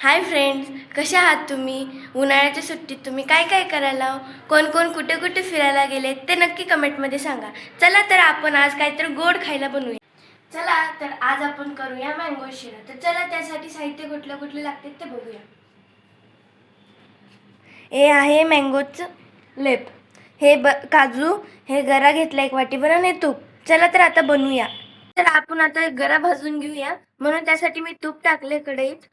Hi friends, कशा आहात तुम्ही? उन्हाळ्याच्या सुट्टीत तुम्ही काय काय करायला? कोण कोण कुठे कुठे फिरायला गेले ते नक्की कमेंटमध्ये सांगा. चला तर आपण आज काहीतरी गोड खायला बनवूया. चला तर आज आपण करूया मँगो शिरा. तर चला त्यासाठी साहित्य कुठलं कुठले लागते ते बघूया. हे आहे मँगोचं लेप, हे काजू, हे गरा घेतला एक वाटीभर आणि तूप. चला तर आता बनवूया. तर आपण आता गरा भाजून घेऊया, म्हणून त्यासाठी मी तूप टाकले कढईत.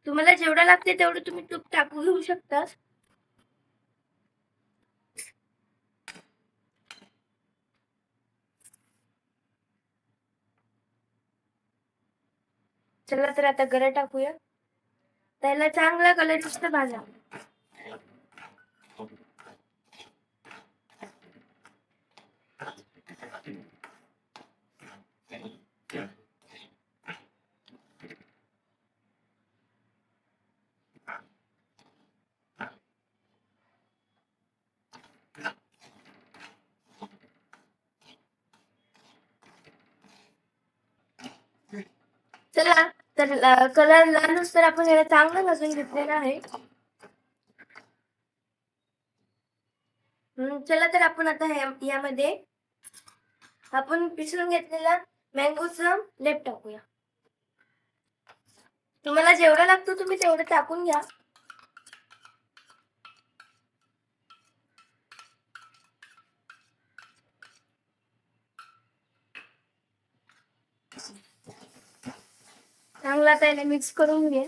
तुम्हाला जेवढं लागते तेवढं तुम्ही तूप टाकू घेऊ शकता. चला तर आता गरा टाकूया. त्याला चांगला कलर दिसतो भाजा. चला तर कलर लाल तर आपण याला चांगलं भाजून घेतलेलं आहे. चला तर आपण आता यामध्ये आपण पिसून घेतलेला मँगोचा लेप टाकूया. तुम्हाला जेवढं लागतं तुम्ही तेवढं टाकून घ्या. चांगला त्याला मिक्स करून घे.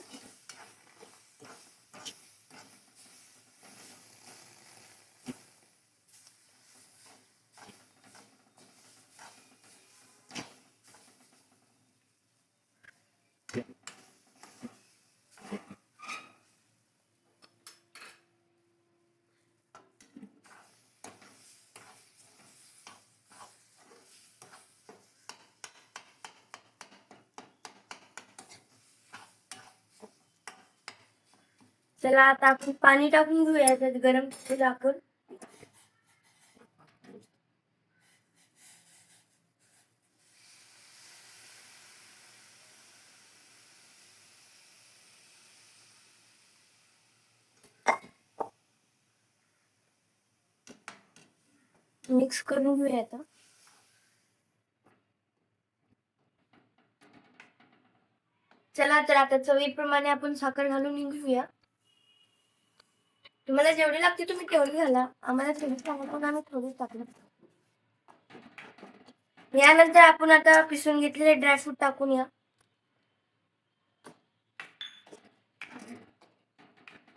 चला आता आपण पाणी टाकून घेऊया त्यात गरम तेल आपण. मिक्स करून घेऊया आता. चला तर आता चवीप्रमाणे आपण साखर घालून घेऊया. तुम्हाला जेवढी लागते तुम्ही तेवढी घाला. आम्हाला थोडी सांगितलं आम्ही थोडी टाकलं. यानंतर आपण आता पिसून घेतलेले ड्रायफ्रूट टाकून या.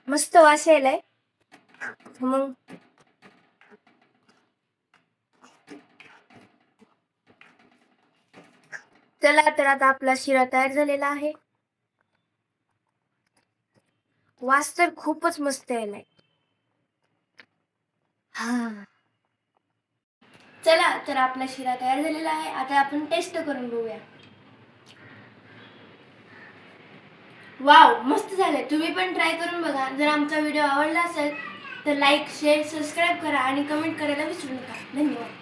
मस्त वास यायलाय. मग चला तर आता आपला शिरा तयार झालेला आहे. वास तर खूपच मस्त यायलाय. हा, चला तर आपला शिरा तयार झालेला आहे. आता आपण टेस्ट करून बघूया. वाव, मस्त झालंय. तुम्ही पण ट्राय करून बघा. जर आमचा व्हिडिओ आवडला असेल तर लाईक, शेअर, सबस्क्राईब करा आणि कमेंट करायला विसरू नका. धन्यवाद.